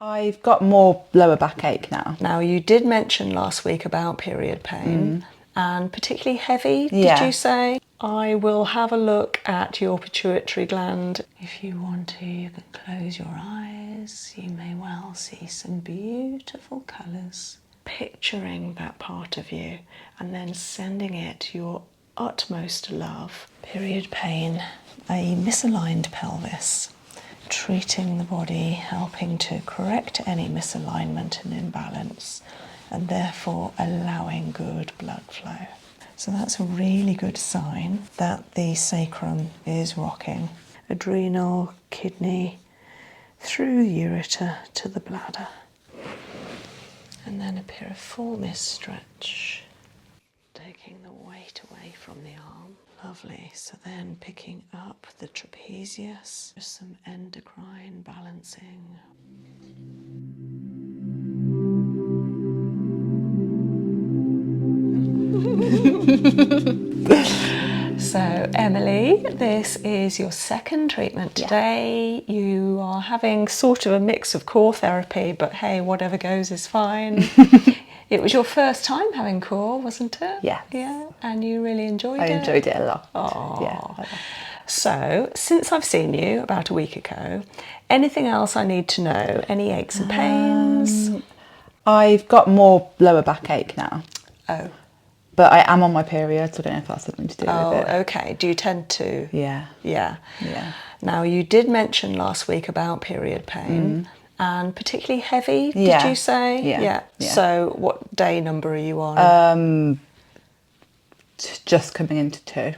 I've got more lower backache now. Now, you did mention last week about period pain and particularly heavy, did Yeah. you say? I will have a look at your pituitary gland. If you want to, you can close your eyes. You may well see some beautiful colours. Picturing that part of you and then sending it your utmost love. Period pain, a misaligned pelvis. Treating the body, helping to correct any misalignment and imbalance, and therefore allowing good blood flow. So that's a really good sign that the sacrum is rocking. Adrenal, kidney, through the ureter to the bladder. And then a piriformis stretch, taking the weight away from the arm. Lovely. So then picking up the trapezius, some endocrine balancing. So Emily, this is your second treatment today. Yeah. You are having sort of a mix of core therapy, but hey, whatever goes is fine. It was your first time having core, wasn't it? Yeah. Yeah, and you really enjoyed it? I enjoyed it a lot. Oh. Yeah. So, since I've seen you about a week ago, anything else I need to know? Any aches and pains? I've got more lower backache now. Oh. But I am on my period, so I don't know if that's something to do with it. Oh, okay. Do you tend to? Yeah. Yeah. Yeah. Now, you did mention last week about period pain. And particularly heavy, did you say? Yeah. So what day number are you on? Just coming into 2.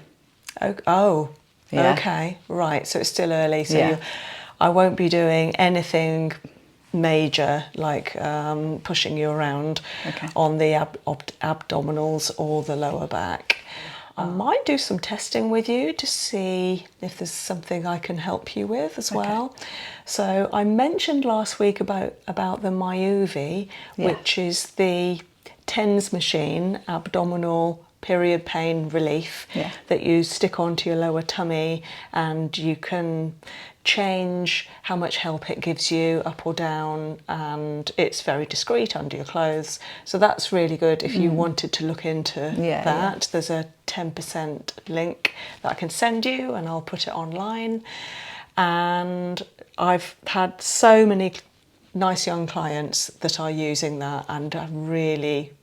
Oh, yeah. Okay, right. So it's still early. So I won't be doing anything major like pushing you around on the abdominals or the lower back. I might do some testing with you to see if there's something I can help you with as well. So I mentioned last week about the Myuvi, which is the TENS machine, abdominal period pain relief, that you stick onto your lower tummy, and you can change how much help it gives you up or down, and it's very discreet under your clothes. So that's really good if you wanted to look into that. There's a 10% link that I can send you, and I'll put it online. And I've had so many nice young clients that are using that, and I've really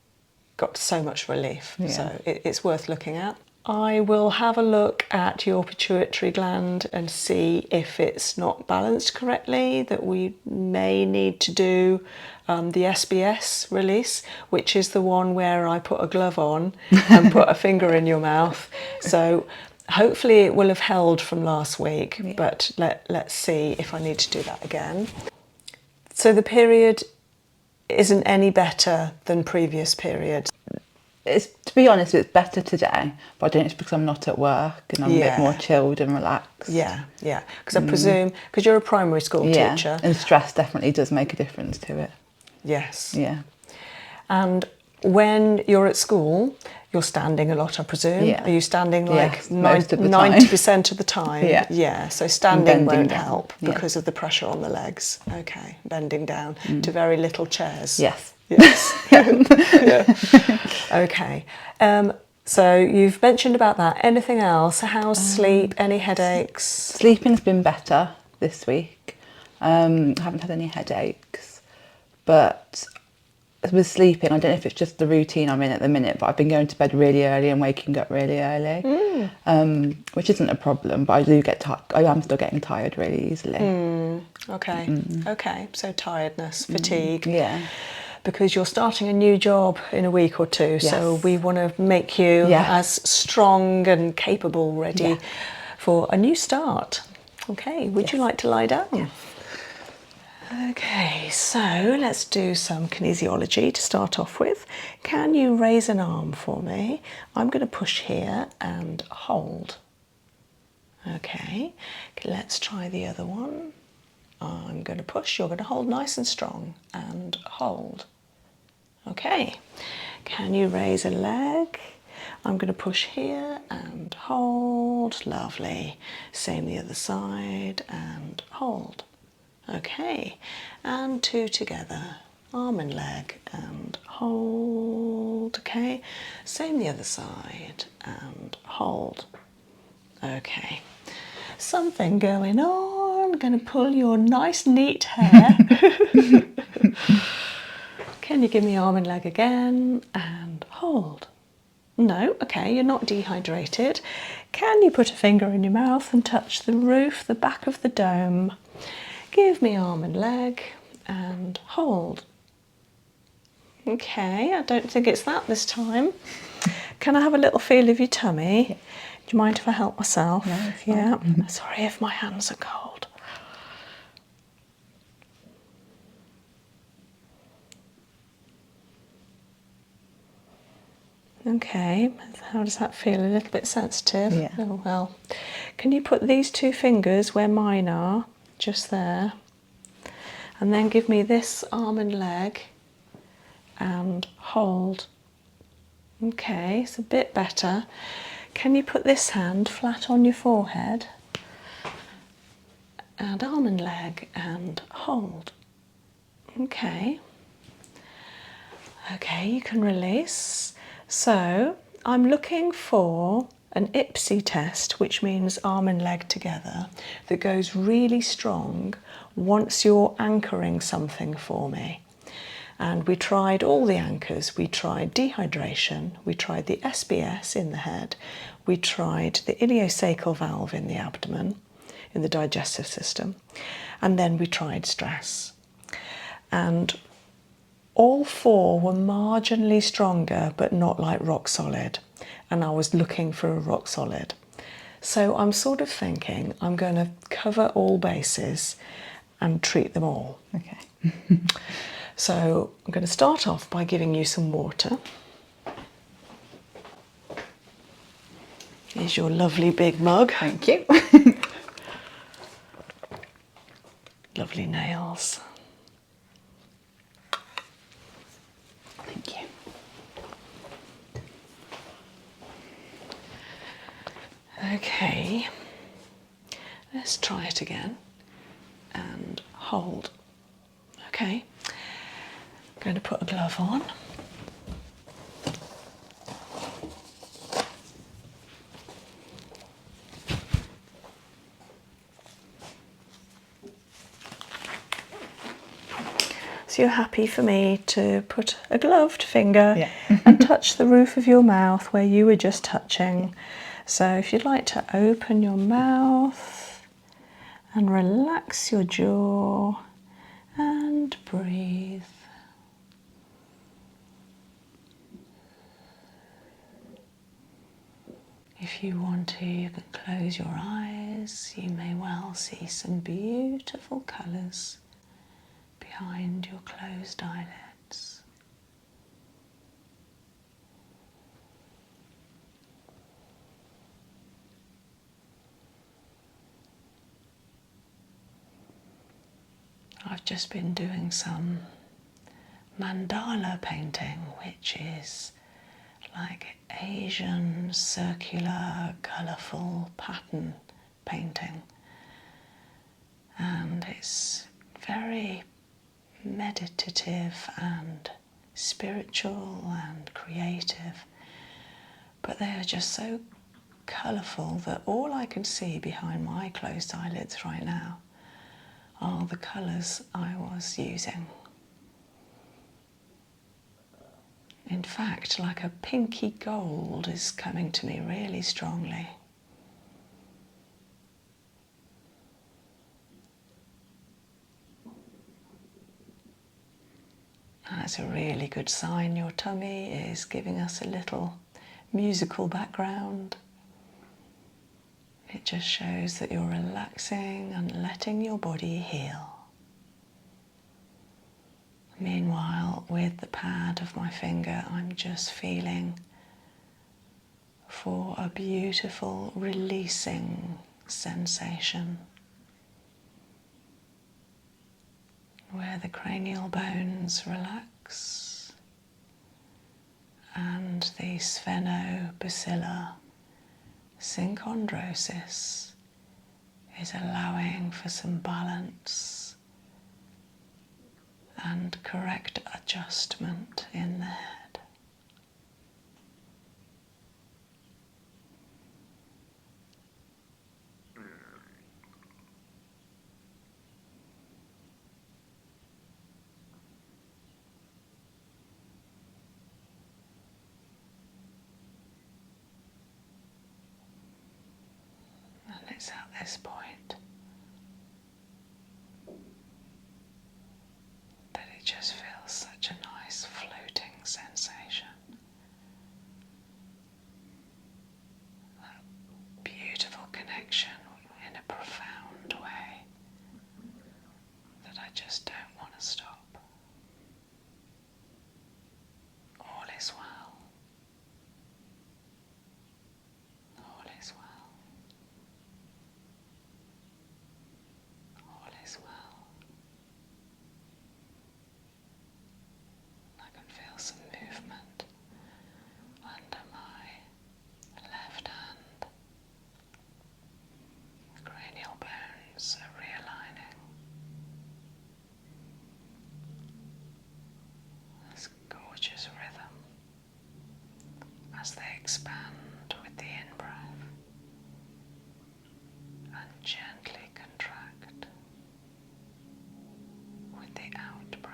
got so much relief. So it's worth looking at. I will have a look at your pituitary gland and see if it's not balanced correctly, that we may need to do the SBS release, which is the one where I put a glove on and put a finger in your mouth. So hopefully it will have held from last week, but let's see if I need to do that again. So the period isn't any better than previous periods. To be honest, it's better today, but I don't know if it's because I'm not at work and I'm a bit more chilled and relaxed. Yeah. Because I presume, because you're a primary school teacher. And stress definitely does make a difference to it. Yes. Yeah. And when you're at school, you're standing a lot, I presume. Yeah. Are you standing like most of the 90% of the time? Yeah. So standing won't down. help because of the pressure on the legs. Okay. Bending down to very little chairs. Yes. Okay. So you've mentioned about that. Anything else? How's sleep? Any headaches? Sleeping's been better this week. I haven't had any headaches, but with sleeping, I don't know if it's just the routine I'm in at the minute, but I've been going to bed really early and waking up really early, which isn't a problem, but I do get I am still getting tired really easily. Okay. So tiredness, fatigue. Yeah. Because you're starting a new job in a week or two, so we want to make you as strong and capable, ready for a new start. Okay, would you like to lie down? Yeah. Okay, so let's do some kinesiology to start off with. Can you raise an arm for me? I'm going to push here and hold. Okay, let's try the other one. I'm going to push, you're going to hold nice and strong and hold. Okay, can you raise a leg? I'm going to push here and hold. Lovely. Same the other side and hold. Okay, and 2 together, arm and leg, and hold. Okay, same the other side, and hold. Okay, something going on. I'm going to pull your nice neat hair. Can you give me arm and leg again, and hold? No, okay, you're not dehydrated. Can you put a finger in your mouth and touch the roof, the back of the dome? Give me arm and leg, and hold. Okay, I don't think it's that this time. Can I have a little feel of your tummy? Yeah. Do you mind if I help myself? No, it's fine. Yeah, sorry if my hands are cold. Okay, how does that feel? A little bit sensitive? Yeah. Oh well. Can you put these 2 fingers where mine are, just there, and then give me this arm and leg, and hold. Okay, it's a bit better. Can you put this hand flat on your forehead, and arm and leg, and hold? Okay. Okay, you can release. So I'm looking for an IPSY test, which means arm and leg together, that goes really strong once you're anchoring something for me. And we tried all the anchors. We tried dehydration, we tried the SBS in the head, we tried the ileocecal valve in the abdomen, in the digestive system, and then we tried stress. And all 4 were marginally stronger, but not like rock solid. And I was looking for a rock solid. So I'm sort of thinking I'm going to cover all bases and treat them all. Okay. So I'm going to start off by giving you some water. Here's your lovely big mug. Thank you. Lovely nails. Thank you. Okay, let's try it again, and hold. Okay, I'm going to put a glove on. So you're happy for me to put a gloved finger and touch the roof of your mouth where you were just touching. So if you'd like to open your mouth and relax your jaw and breathe. If you want to, you can close your eyes. You may well see some beautiful colours behind your closed eyelids. I've just been doing some mandala painting, which is like Asian circular colourful pattern painting, and it's very meditative and spiritual and creative, but they are just so colourful that all I can see behind my closed eyelids right now are the colours I was using. In fact, like a pinky gold is coming to me really strongly. That's a really good sign. Your tummy is giving us a little musical background. It just shows that you're relaxing and letting your body heal. Meanwhile, with the pad of my finger, I'm just feeling for a beautiful releasing sensation, where the cranial bones relax and the sphenoid synchondrosis is allowing for some balance and correct adjustment in the head. And it's at this point that it just feels such a nice floating sensation. That beautiful connection in a profound way that I just don't want to stop. All is well. All is well. All is well. I can feel some movement under my left hand. The cranial bones are realigning. This gorgeous rhythm as they expand with the in-breath and gently contract with the out-breath.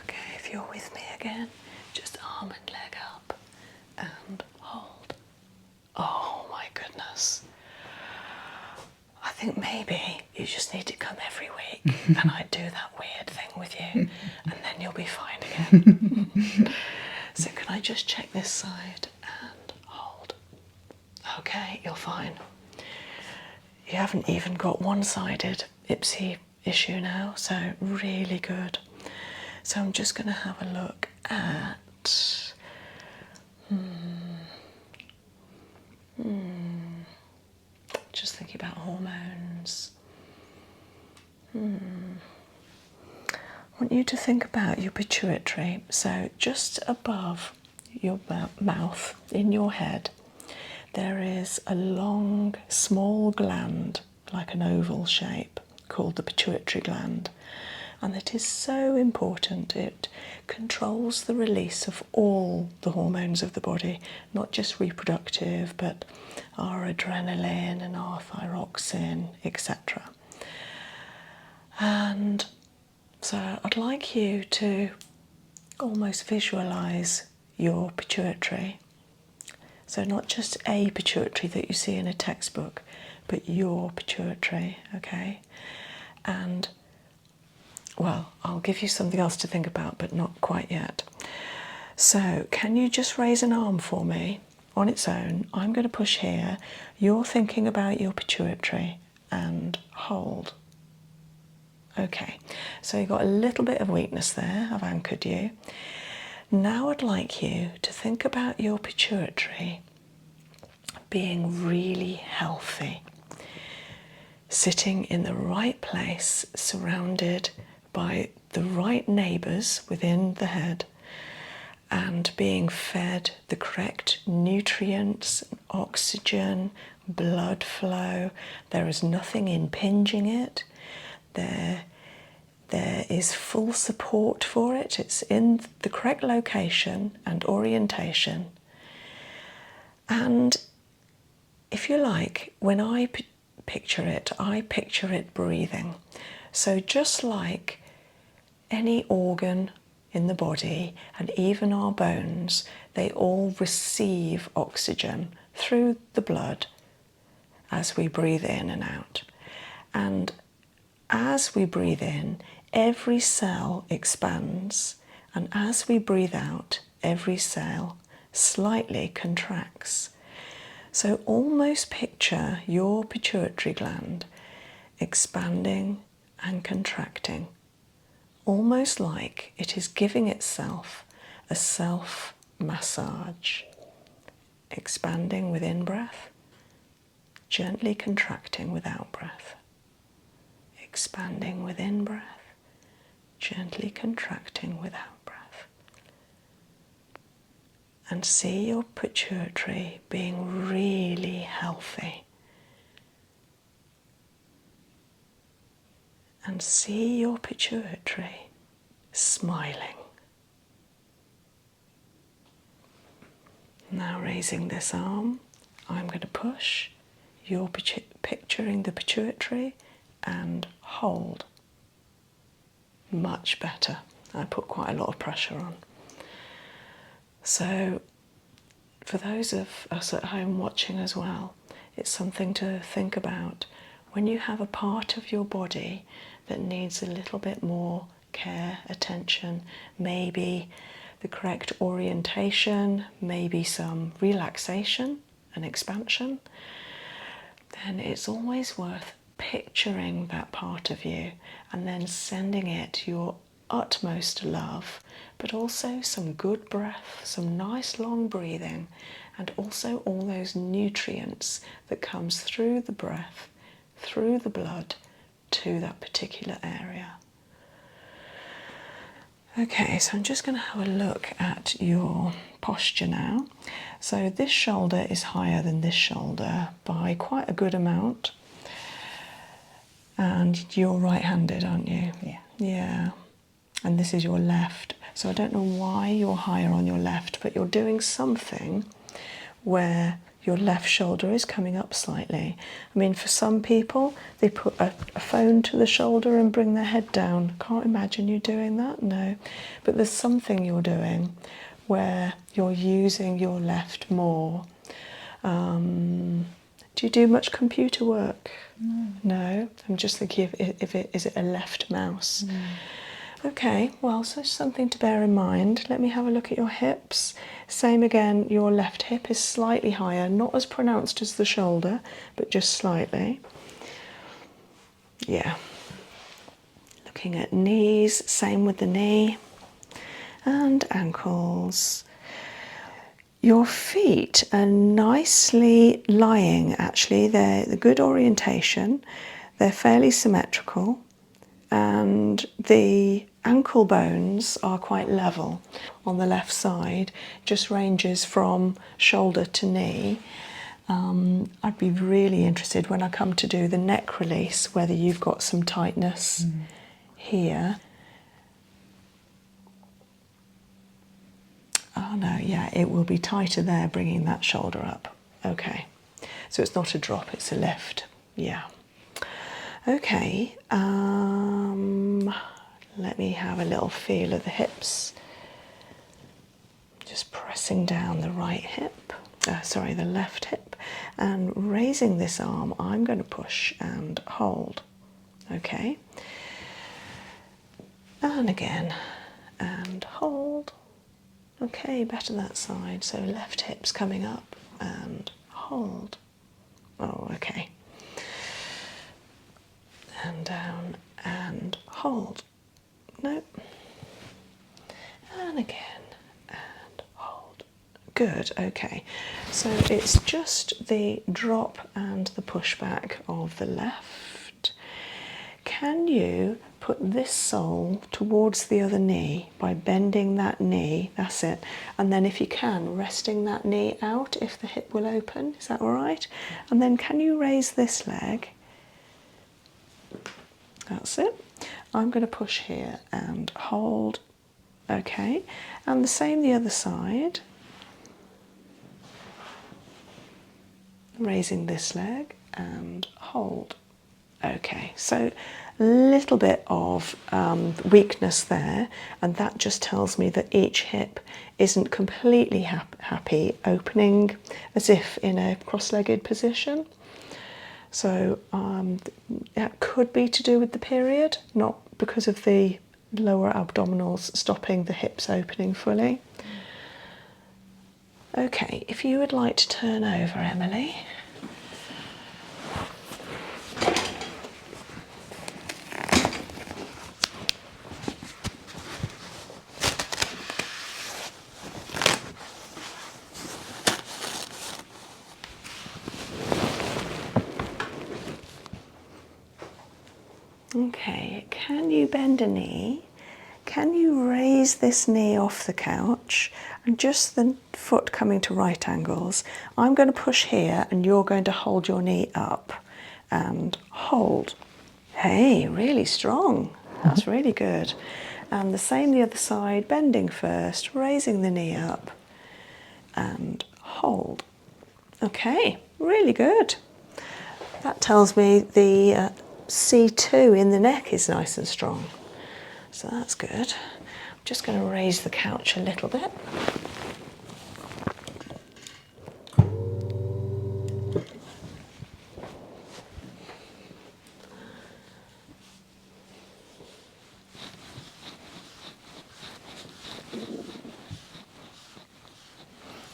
Okay, if you're with me again, just arm and leg up and hold. Oh my goodness. I think maybe you just need to come every week and I do that weird thing with you and then you'll be fine again. So can I just check this side and hold? Okay, you're fine. You haven't even got one-sided IPSY issue now, so really good. So I'm just going to have a look at just thinking about hormones. I want you to think about your pituitary. So just above your mouth, in your head, there is a long, small gland, like an oval shape, called the pituitary gland. And it is so important. It controls the release of all the hormones of the body, not just reproductive, but our adrenaline and our thyroxine, etc. And so I'd like you to almost visualize your pituitary. So not just a pituitary that you see in a textbook, but your pituitary, okay? And well, I'll give you something else to think about, but not quite yet. So can you just raise an arm for me on its own? I'm going to push here. You're thinking about your pituitary and hold. Okay, so you've got a little bit of weakness there. I've anchored you. Now I'd like you to think about your pituitary being really healthy, sitting in the right place, surrounded by the right neighbours within the head, and being fed the correct nutrients, oxygen, blood flow. There is nothing impinging it. There is full support for it. It's in the correct location and orientation. And if you like, when I picture it breathing. So just like any organ in the body and even our bones, they all receive oxygen through the blood as we breathe in and out. And as we breathe in, every cell expands, and as we breathe out, every cell slightly contracts. So almost picture your pituitary gland expanding and contracting, almost like it is giving itself a self massage. Expanding with in-breath, gently contracting with out-breath. Expanding with in-breath, gently contracting with out-breath. And see your pituitary being really healthy. And see your pituitary smiling. Now raising this arm, I'm going to push. You're picturing the pituitary and hold. Much better. I put quite a lot of pressure on. So for those of us at home watching as well, it's something to think about. When you have a part of your body that needs a little bit more care, attention, maybe the correct orientation, maybe some relaxation and expansion, then it's always worth picturing that part of you and then sending it your utmost love, but also some good breath, some nice long breathing, and also all those nutrients that comes through the breath, through the blood, to that particular area. Okay, so I'm just going to have a look at your posture now. So this shoulder is higher than this shoulder by quite a good amount. And you're right-handed, aren't you? Yeah. Yeah. And this is your left. So I don't know why you're higher on your left, but you're doing something where your left shoulder is coming up slightly. I mean, for some people, they put a phone to the shoulder and bring their head down. Can't imagine you doing that, no. But there's something you're doing where you're using your left more. Do you do much computer work? No. I'm just thinking is it a left mouse? Okay, well, so something to bear in mind. Let me have a look at your hips. Same again, your left hip is slightly higher, not as pronounced as the shoulder, but just slightly. Yeah. Looking at knees, same with the knee. And ankles. Your feet are nicely lying, actually. They're the good orientation. They're fairly symmetrical. And the ankle bones are quite level on the left side, just ranges from shoulder to knee. I'd be really interested when I come to do the neck release whether you've got some tightness here. Oh no, yeah, it will be tighter there, bringing that shoulder up. Okay, so it's not a drop, it's a lift. Yeah. Okay, let me have a little feel of the hips. Just pressing down the right hip, the left hip, and raising this arm, I'm going to push and hold. Okay, and again, and hold. Okay, better that side, so left hip's coming up, and hold. Oh, okay. And down and hold. Nope. And again and hold. Good, okay. So it's just the drop and the pushback of the left. Can you put this sole towards the other knee by bending that knee? That's it. And then if you can, resting that knee out if the hip will open. Is that all right? And then can you raise this leg? That's it. I'm going to push here and hold. Okay. And the same the other side. Raising this leg and hold. Okay. So a little bit of weakness there, and that just tells me that each hip isn't completely happy opening as if in a cross-legged position. So that could be to do with the period, not because of the lower abdominals stopping the hips opening fully. Okay, if you would like to turn over, Emily. Okay, can you bend a knee? Can you raise this knee off the couch and just the foot coming to right angles? I'm going to push here and you're going to hold your knee up and hold. Hey, really strong. That's really good. And the same the other side, bending first, raising the knee up and hold. Okay, really good. That tells me the C2 in the neck is nice and strong. So that's good. I'm just going to raise the couch a little bit.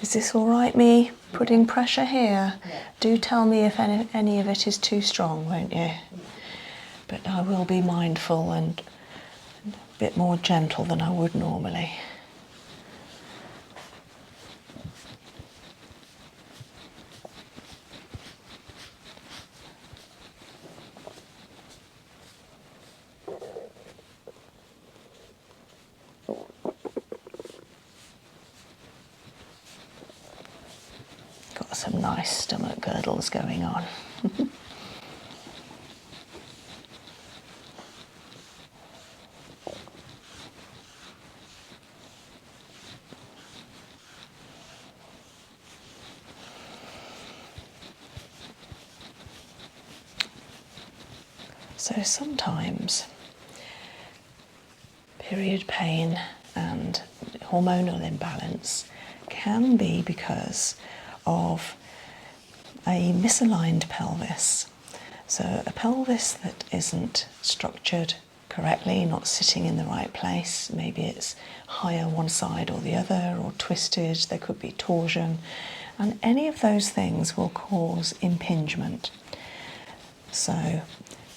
Is this all right, me putting pressure here? Yeah. Do tell me if any of it is too strong, won't you? But I will be mindful and a bit more gentle than I would normally. Got some nice stomach girdles going on. So sometimes period pain and hormonal imbalance can be because of a misaligned pelvis. So a pelvis that isn't structured correctly, not sitting in the right place, maybe it's higher one side or the other, or twisted, there could be torsion, and any of those things will cause impingement. So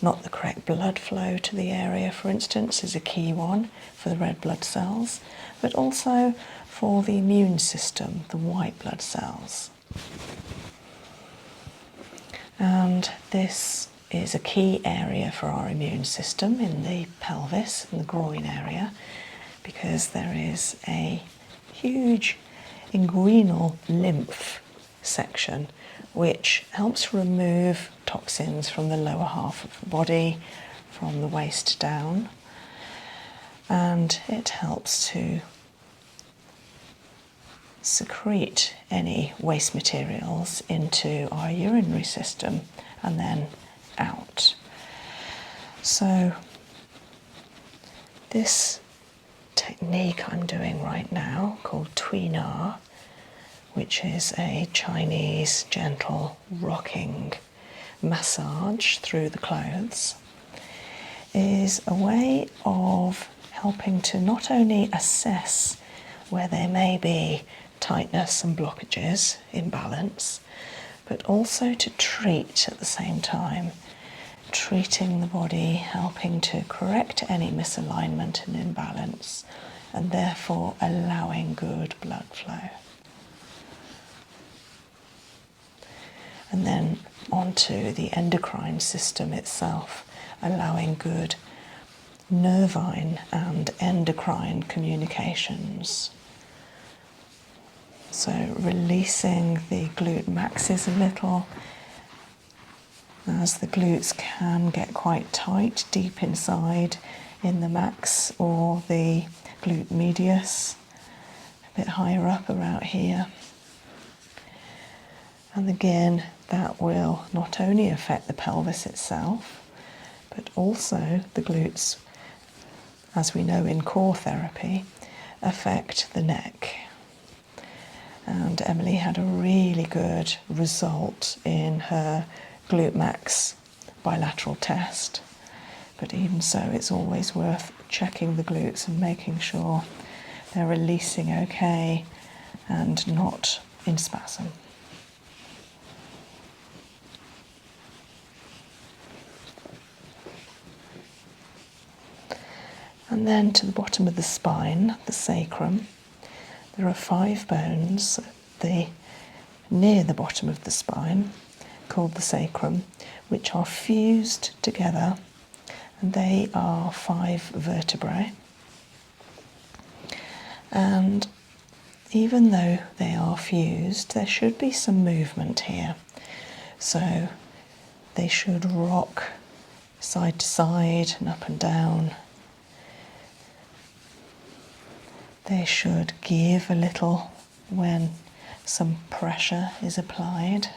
not the correct blood flow to the area, for instance, is a key one for the red blood cells, but also for the immune system, the white blood cells. And this is a key area for our immune system in the pelvis, in the groin area, because there is a huge inguinal lymph section which helps remove toxins from the lower half of the body, from the waist down, and it helps to secrete any waste materials into our urinary system and then out. So this technique I'm doing right now, called tuina, which is a Chinese gentle rocking massage through the clothes, is a way of helping to not only assess where there may be tightness and blockages, imbalance, but also to treat at the same time, treating the body, helping to correct any misalignment and imbalance, and therefore allowing good blood flow. And then onto the endocrine system itself, allowing good nervine and endocrine communications. So releasing the glute maxes a little, as the glutes can get quite tight deep inside in the max or the glute medius, a bit higher up about here. And again, that will not only affect the pelvis itself, but also the glutes, as we know in core therapy, affect the neck. And Emily had a really good result in her glute max bilateral test. But even so, it's always worth checking the glutes and making sure they're releasing okay and not in spasm. And then to the bottom of the spine, the sacrum, there are 5 bones near the bottom of the spine, called the sacrum, which are fused together and they are 5 vertebrae. And even though they are fused, there should be some movement here. So they should rock side to side and up and down. They should give a little when some pressure is applied.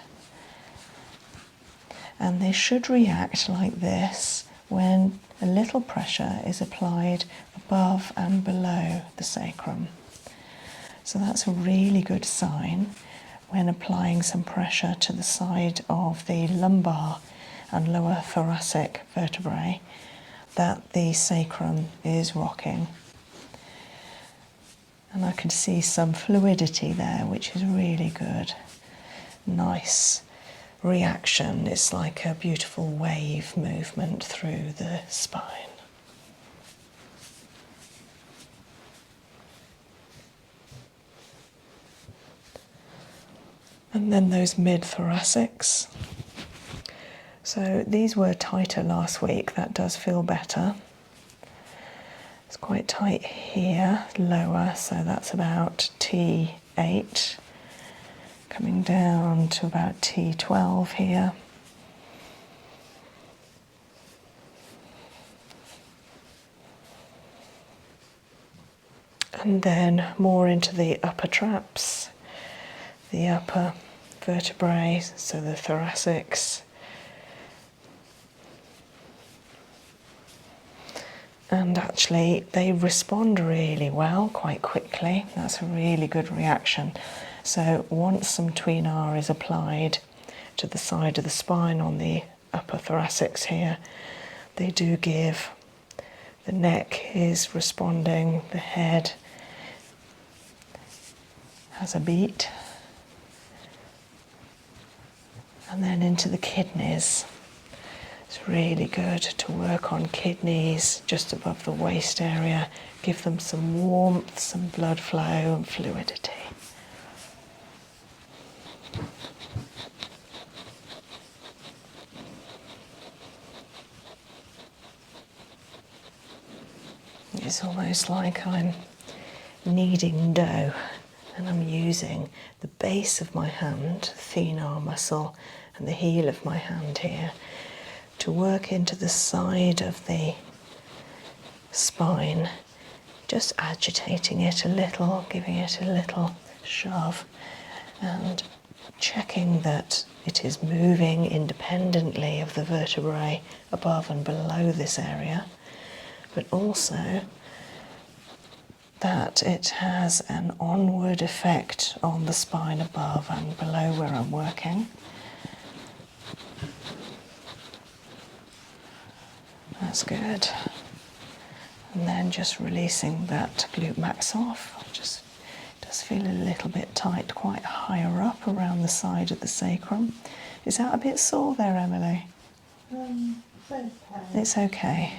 And they should react like this when a little pressure is applied above and below the sacrum. So that's a really good sign when applying some pressure to the side of the lumbar and lower thoracic vertebrae that the sacrum is rocking. And I can see some fluidity there, which is really good. Nice reaction. It's like a beautiful wave movement through the spine. And then those mid-thoracics. So these were tighter last week. That does feel better. It's quite tight here, lower, so that's about T8. Coming down to about T12 here. And then more into the upper traps, the upper vertebrae, so the thoracics. And actually they respond really well, quite quickly. That's a really good reaction. So once some tuina is applied to the side of the spine on the upper thoracics here, they do give. The neck is responding, the head has a beat. And then into the kidneys. It's really good to work on kidneys just above the waist area, give them some warmth, some blood flow and fluidity. It's almost like I'm kneading dough and I'm using the base of my hand, the thenar muscle, and the heel of my hand here to work into the side of the spine, just agitating it a little, giving it a little shove and checking that it is moving independently of the vertebrae above and below this area, but also that it has an onward effect on the spine above and below where I'm working. That's good. And then just releasing that glute max off. Just does feel a little bit tight, quite higher up around the side of the sacrum. Is that a bit sore there, Emily? It's okay. It's okay.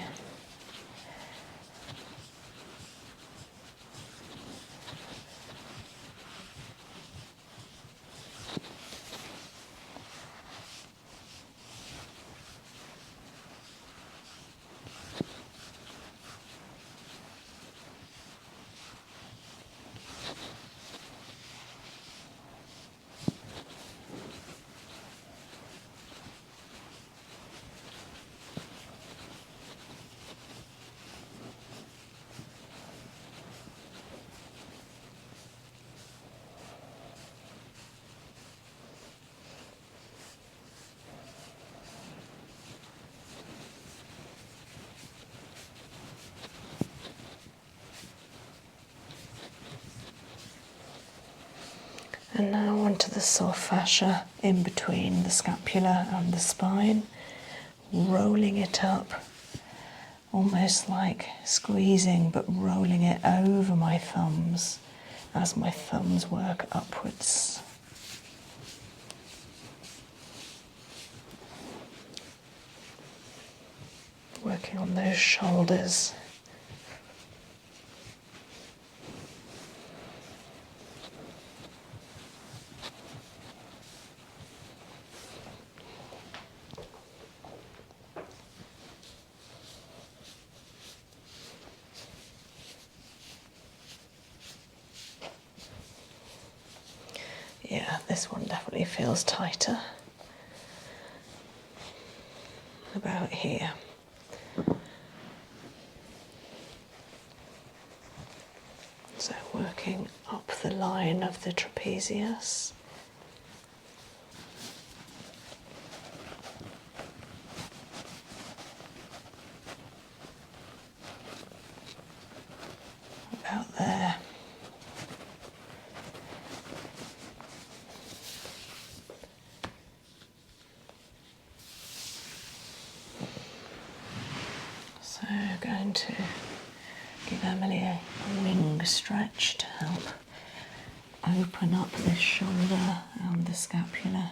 And now onto the soft fascia in between the scapula and the spine, rolling it up, almost like squeezing but rolling it over my thumbs as my thumbs work upwards. Working on those shoulders. Yeah, this one definitely feels tighter. About here. So working up the line of the trapezius. About there. So going to give Emily a wing stretch to help open up this shoulder and the scapula.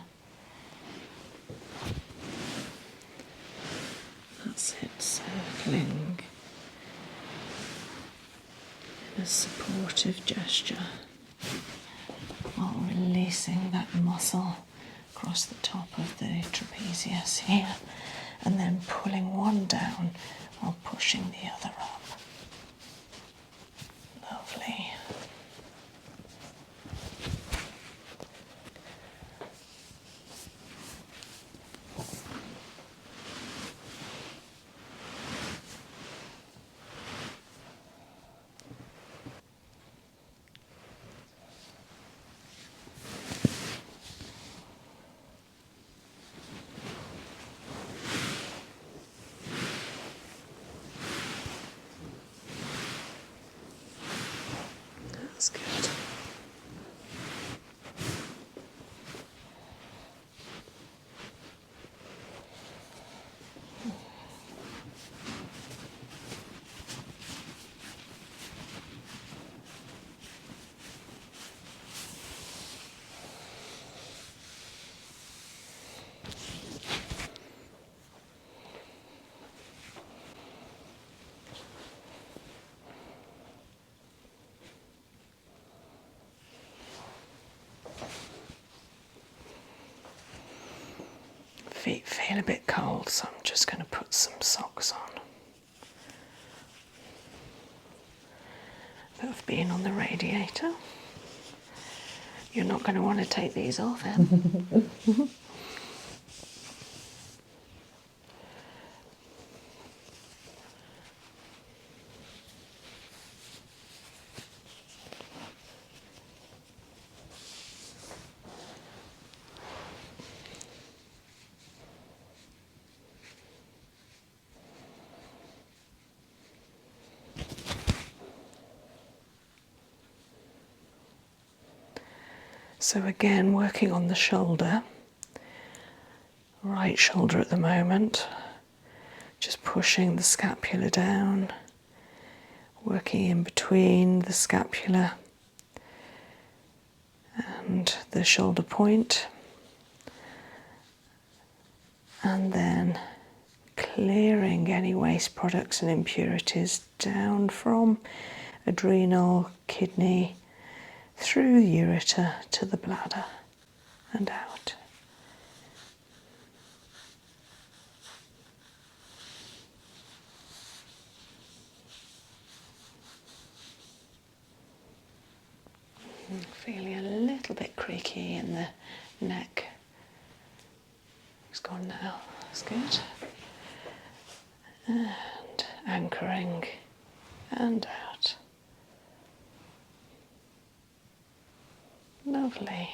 That's it, circling in a supportive gesture while releasing that muscle across the top of the trapezius here, and then pulling one down while pushing the other up. Lovely. That's good. Feet feel a bit cold, so I'm just going to put some socks on. But I've been on the radiator. You're not going to want to take these off, Em. So again, working on the shoulder, right shoulder at the moment, just pushing the scapula down, working in between the scapula and the shoulder point, and then clearing any waste products and impurities down from adrenal, kidney, through the ureter to the bladder and out. Feeling a little bit creaky in the neck. It's gone now, that's good. And anchoring and out. Lovely.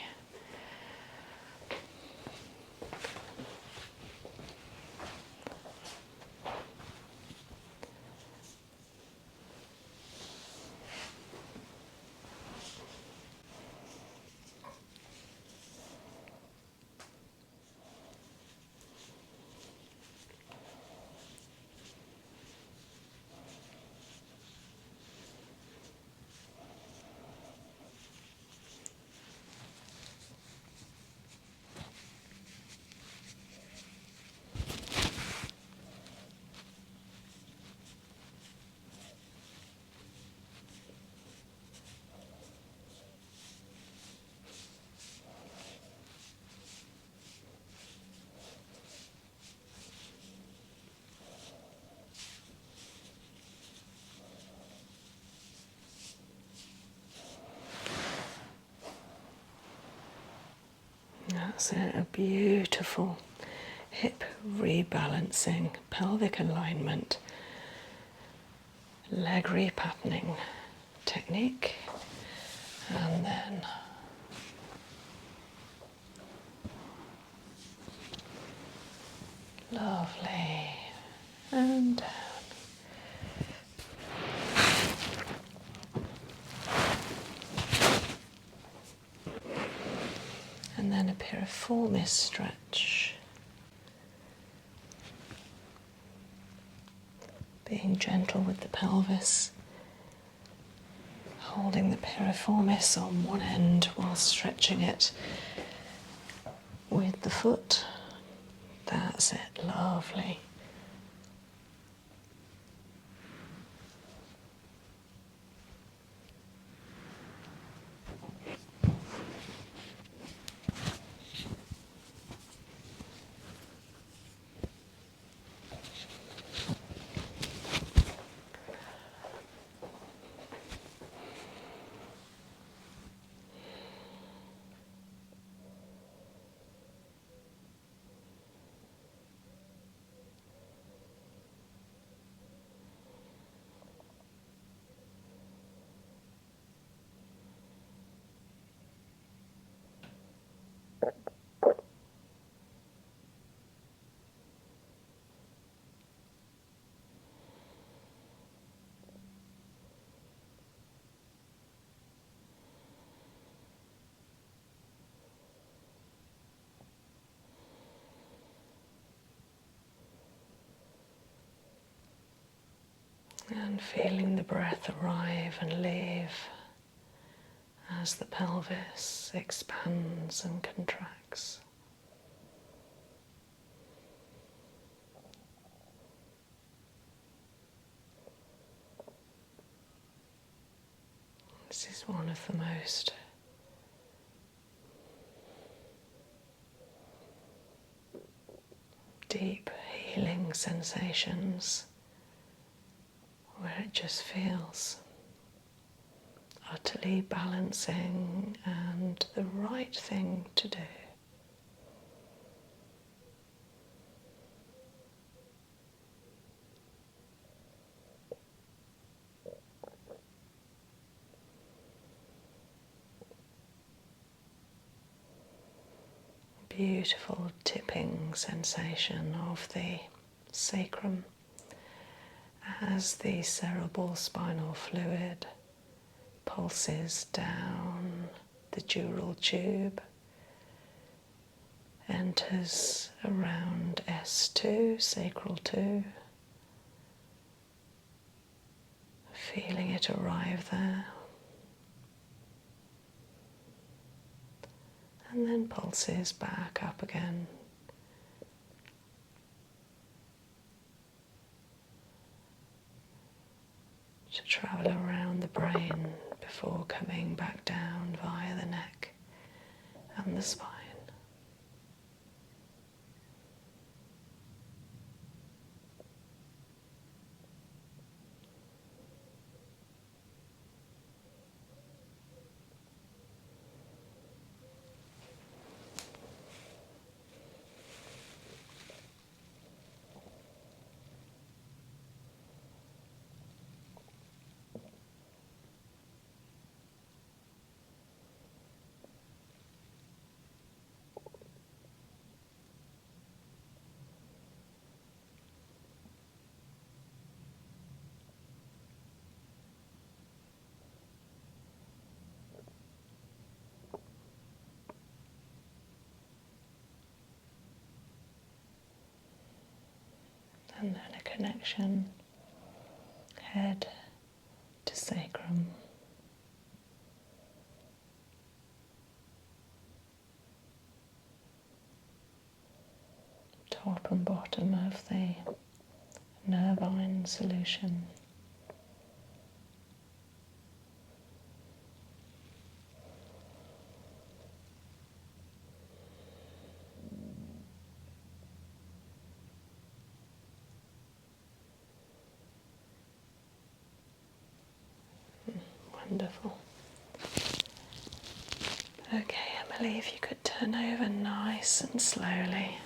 That's it, a beautiful hip rebalancing, pelvic alignment, leg repatterning technique. And then lovely, and down. And then a piriformis stretch. Being gentle with the pelvis, holding the piriformis on one end while stretching it with the foot. That's it, lovely. And feeling the breath arrive and leave as the pelvis expands and contracts. This is one of the most deep healing sensations, where it just feels utterly balancing and the right thing to do. Beautiful tipping sensation of the sacrum as the cerebral spinal fluid pulses down the dural tube, enters around S2, sacral 2, feeling it arrive there, and then pulses back up again. To travel around the brain before coming back down via the neck and the spine. And then a connection, head to sacrum. Top and bottom of the nervine solution. Wonderful. Okay, I'm Finally, if you could turn over nice and slowly.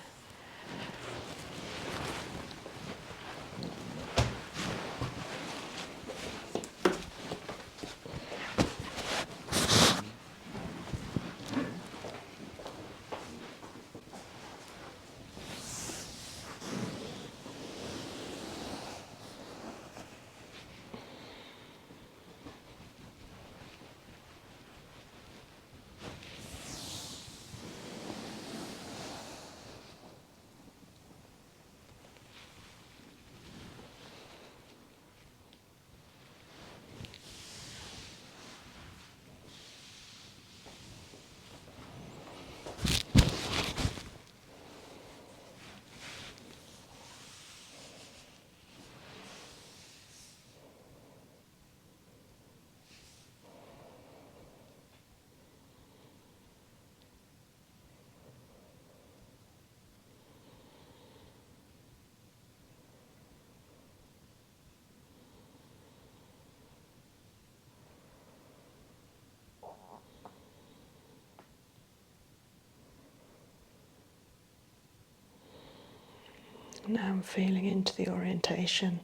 Now I'm feeling into the orientation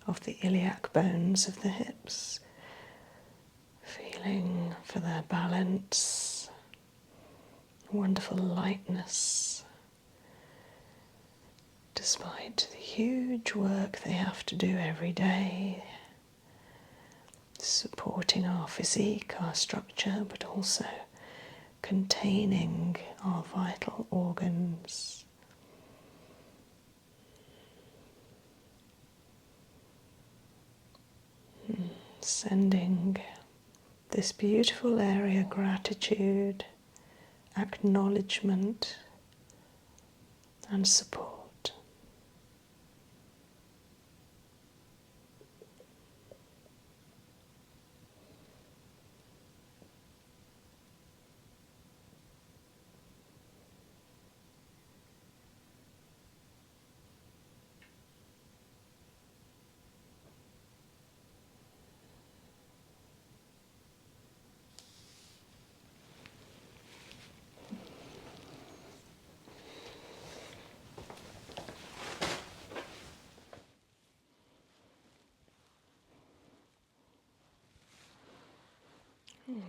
of the iliac bones of the hips, feeling for their balance, wonderful lightness, despite the huge work they have to do every day, supporting our physique, our structure, but also containing our vital organs. Sending this beautiful area gratitude, acknowledgement, and support.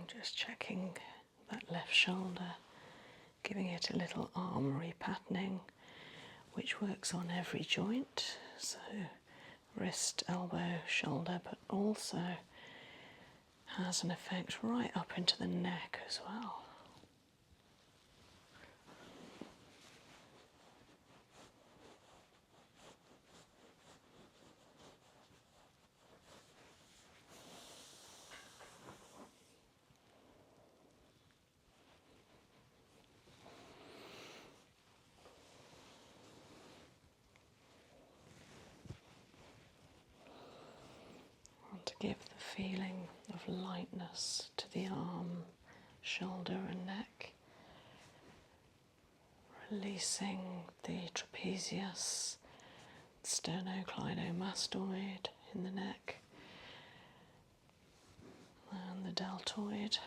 Just checking that left shoulder, giving it a little arm repatterning, which works on every joint, so wrist, elbow, shoulder, but also has an effect right up into the neck as well. To give the feeling of lightness to the arm, shoulder and neck, releasing the trapezius, sternocleidomastoid in the neck, and the deltoid.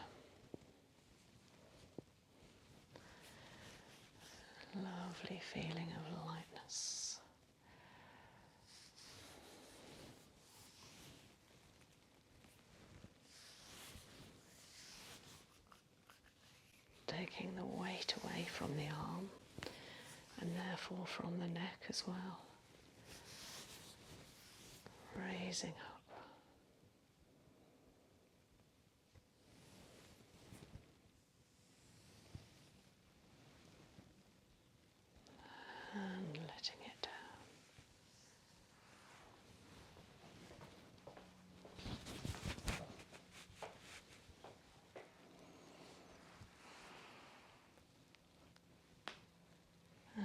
Lovely feeling of lightness. Taking the weight away from the arm and therefore from the neck as well. Raising up. And letting it down.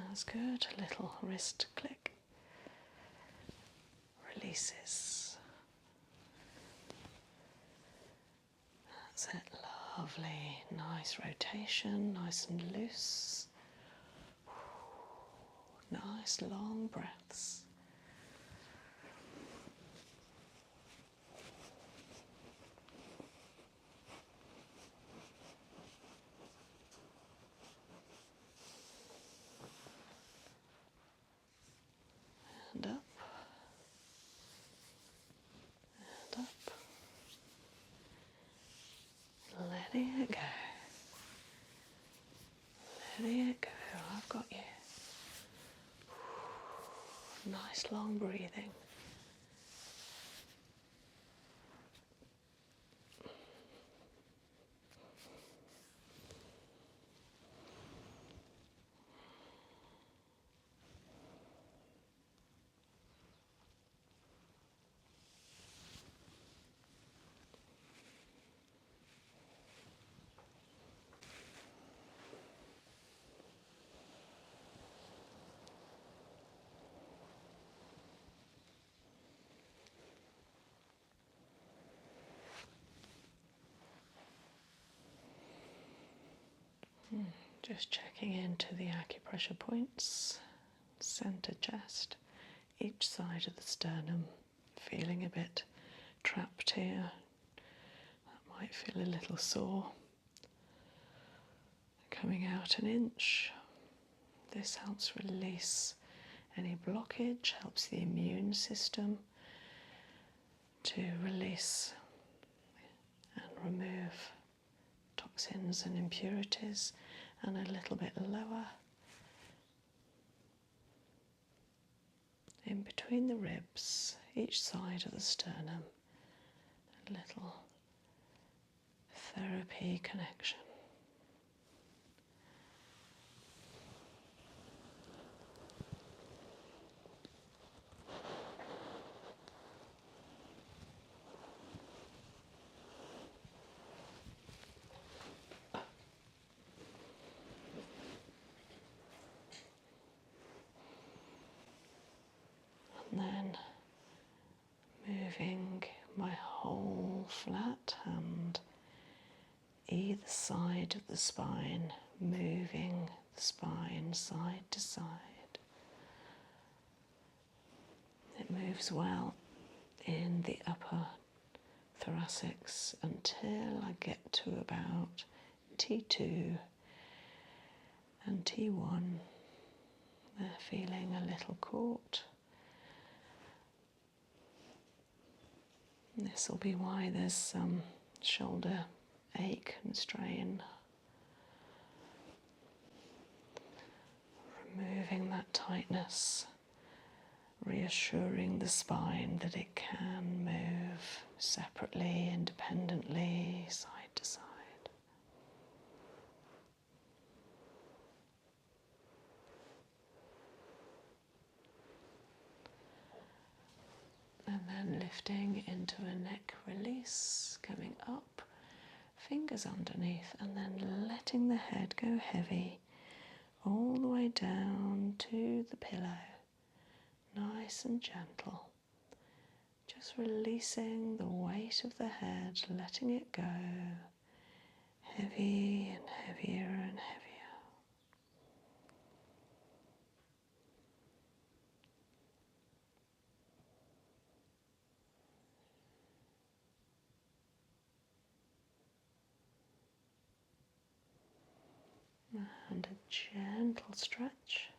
That's good. A little wrist click. Releases. That's it. Lovely. Nice rotation. Nice and loose. Nice long breaths. letting it go. I've got you. Nice long breathing. Just checking into the acupressure points, center chest, each side of the sternum, feeling a bit trapped here. That might feel a little sore. Coming out an inch. This helps release any blockage, helps the immune system to release and remove toxins and impurities, and a little bit lower in between the ribs, each side of the sternum, a little therapy connection. And then moving my whole flat hand either side of the spine, moving the spine side to side. It moves well in the upper thoracics until I get to about T2 and T1. They're feeling a little caught. This will be why there's some shoulder ache and strain. Removing that tightness, reassuring the spine that it can move separately, independently, side to side. And then lifting into a neck release, coming up, fingers underneath, and then letting the head go heavy all the way down to the pillow, nice and gentle. Just releasing the weight of the head, letting it go, heavy and heavier and heavier. And a gentle stretch.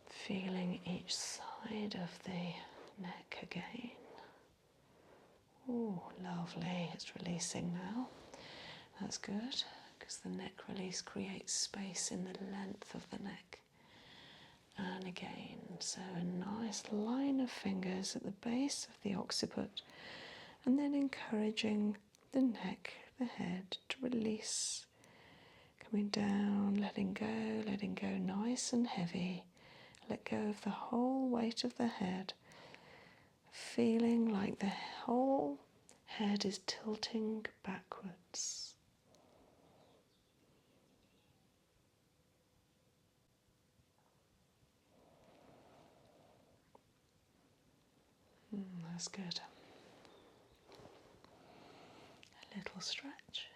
Feeling each side of the neck again. Oh, lovely. It's releasing now. That's good, because the neck release creates space in the length of the neck. And again, so a nice line of fingers at the base of the occiput, and then encouraging the neck, the head to release, coming down, letting go nice and heavy. Let go of the whole weight of the head, feeling like the whole head is tilting backwards. That's good. A little stretch.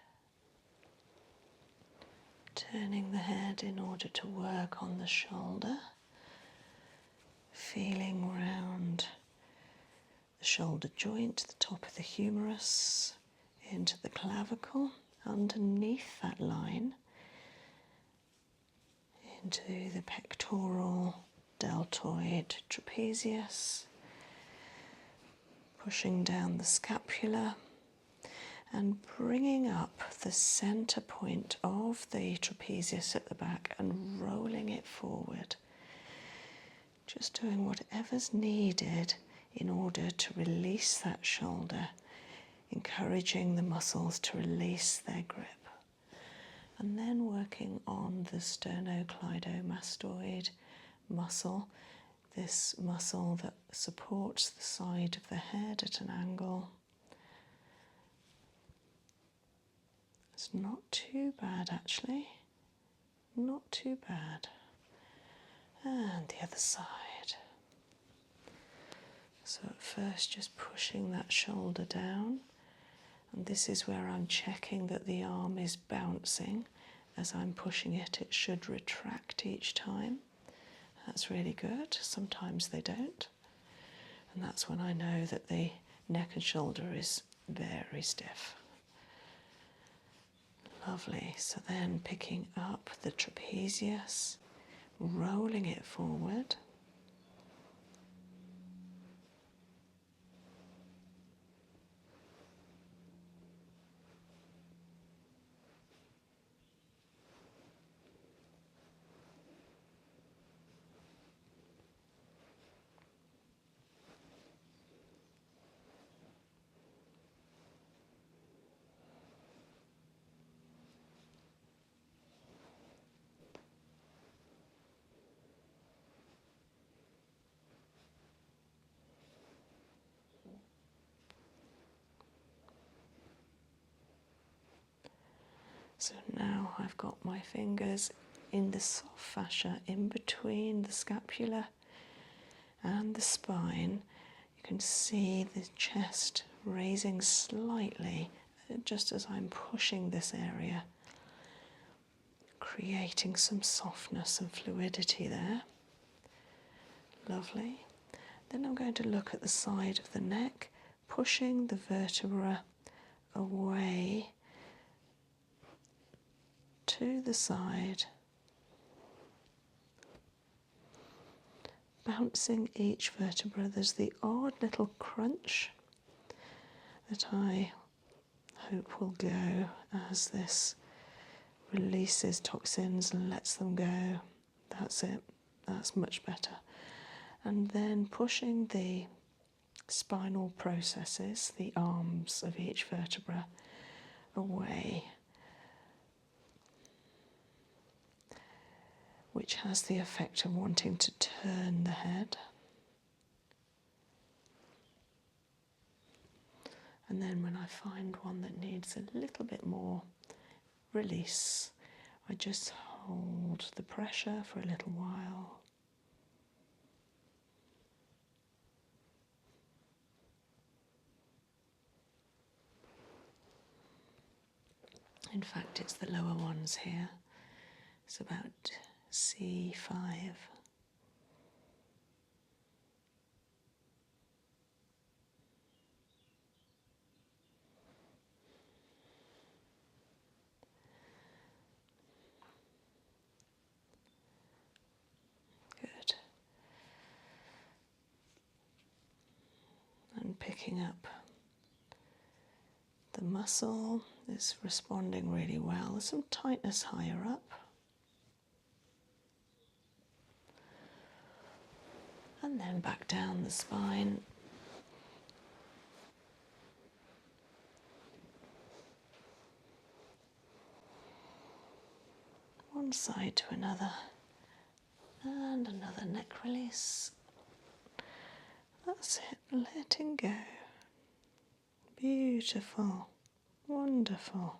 Turning the head in order to work on the shoulder. Feeling round the shoulder joint, the top of the humerus, into the clavicle, underneath that line, into the pectoral, deltoid, trapezius, pushing down the scapula, and bringing up the center point of the trapezius at the back and rolling it forward. Just doing whatever's needed in order to release that shoulder, encouraging the muscles to release their grip. And then working on the sternocleidomastoid muscle, this muscle that supports the side of the head at an angle. It's not too bad actually, not too bad. And the other side. So at first just pushing that shoulder down, and this is where I'm checking that the arm is bouncing. As I'm pushing it, it should retract each time. That's really good. Sometimes they don't. And that's when I know that the neck and shoulder is very stiff. Lovely. So then picking up the trapezius, rolling it forward. So now I've got my fingers in the soft fascia in between the scapula and the spine. You can see the chest raising slightly just as I'm pushing this area, creating some softness and fluidity there. Lovely. Then I'm going to look at the side of the neck, pushing the vertebra away to the side, bouncing each vertebra. There's the odd little crunch that I hope will go as this releases toxins and lets them go. That's it. That's much better. And then pushing the spinal processes, the arms of each vertebra, away, which has the effect of wanting to turn the head. And then when I find one that needs a little bit more release, I just hold the pressure for a little while. In fact, it's the lower ones here. It's about C5. Good. And picking up the muscle is responding really well. There's some tightness higher up. And then back down the spine. One side to another. And another neck release. That's it, letting go. Beautiful, wonderful.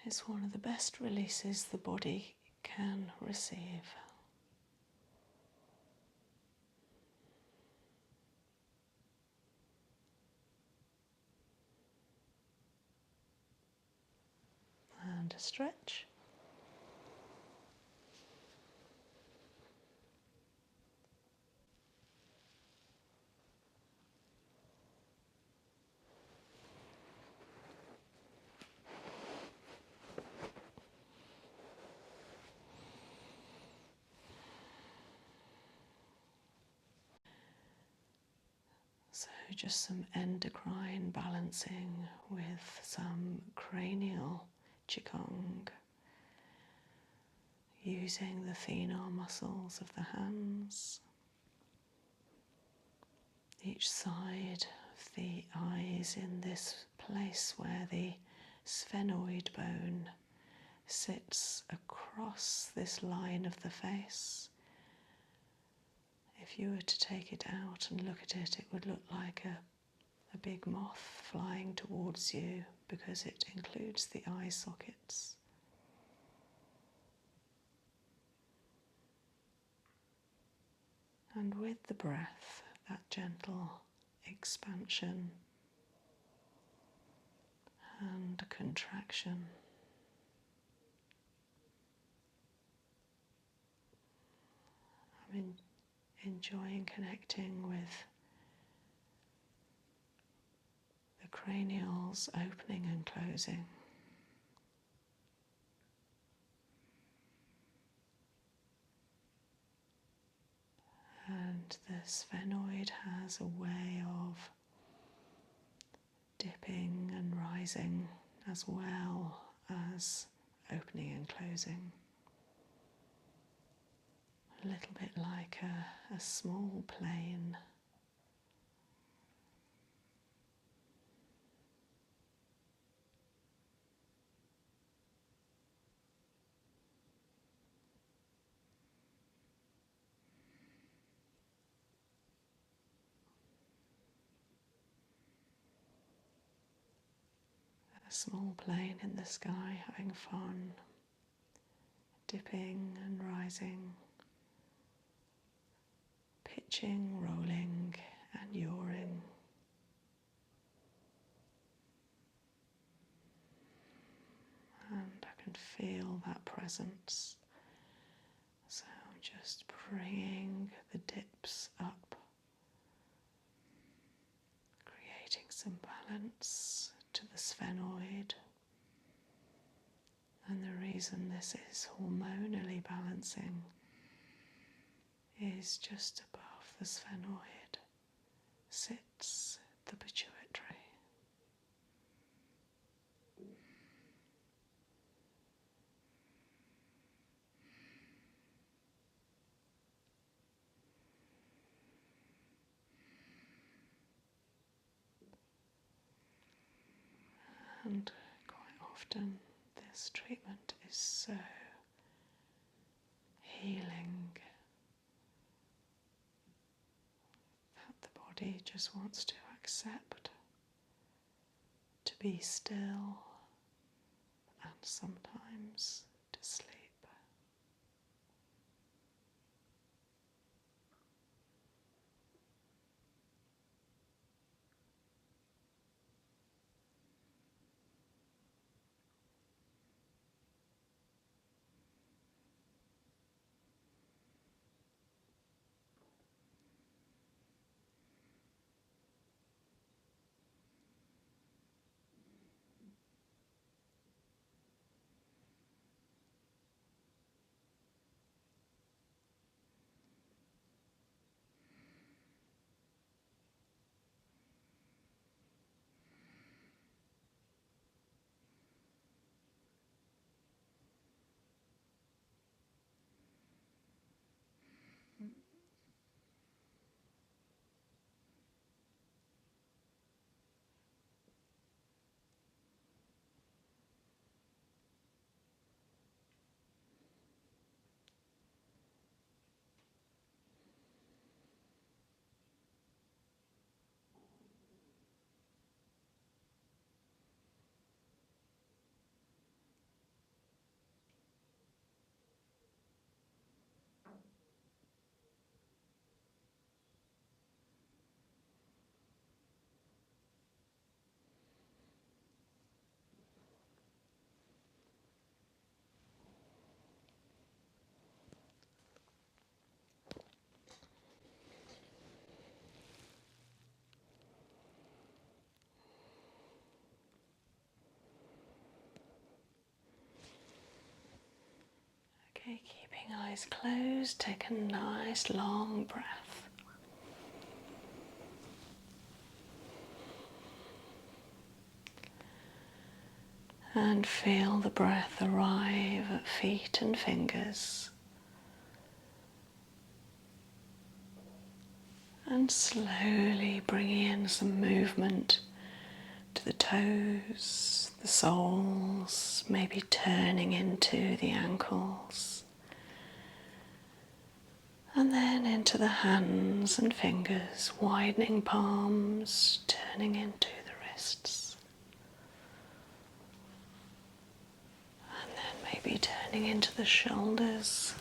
It's one of the best releases the body can receive. And a stretch. So just some endocrine balancing with some cranial qigong, using the thenar muscles of the hands, each side of the eyes in this place where the sphenoid bone sits across this line of the face. If you were to take it out and look at it, it would look like a big moth flying towards you because it includes the eye sockets. And with the breath, that gentle expansion and contraction. I'm enjoying connecting with the cranials opening and closing. And the sphenoid has a way of dipping and rising as well as opening and closing. A little bit like a small plane. A small plane in the sky having fun, dipping and rising, pitching, rolling and yawing. And I can feel that presence. So I'm just bringing the dips up, creating some balance to the sphenoid. And the reason this is hormonally balancing is just above the sphenoid sits the pituitary. And quite often this treatment is so healing that the body just wants to accept, to be still, and sometimes to sleep. Okay, keeping eyes closed, take a nice long breath. And feel the breath arrive at feet and fingers. And slowly bring in some movement to the toes, the soles, maybe turning into the ankles. And then into the hands and fingers, widening palms, turning into the wrists. And then maybe turning into the shoulders.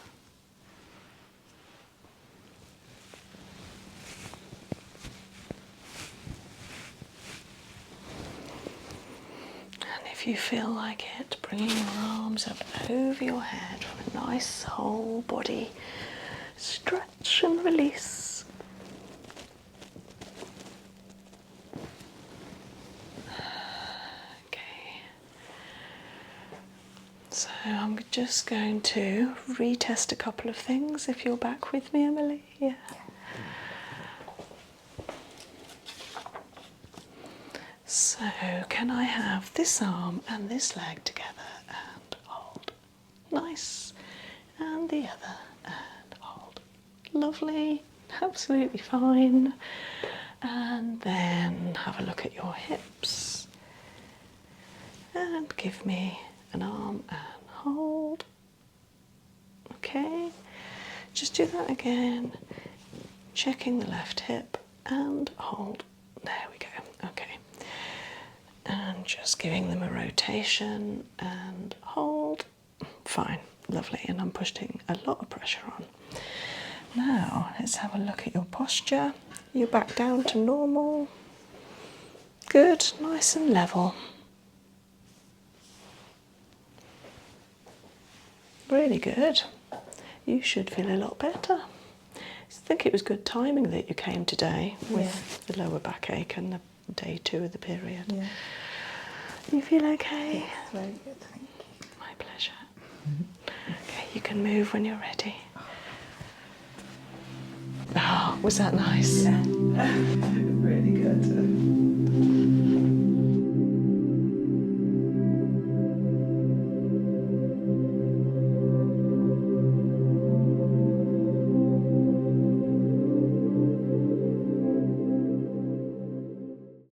And if you feel like it, bringing your arms up over your head for a nice whole body stretch and release. Okay. So I'm just going to retest a couple of things if you're back with me, Emily. Yeah. So can I have this arm and this leg together and hold? Nice. And the other and hold. Lovely. Absolutely fine. And then have a look at your hips. And give me an arm and hold. Okay. Just do that again. Checking the left hip and hold. There we go. Okay. And just giving them a rotation and hold. Fine. Lovely. And I'm putting a lot of pressure on. Now, let's have a look at your posture. You're back down to normal. Good. Nice and level. Really good. You should feel a lot better. I think it was good timing that you came today with the lower backache and the day 2 of the period. Yeah. You feel okay? Yes, very good, thank you. My pleasure. Okay, you can move when you're ready. Oh, was that nice? Yeah, really good.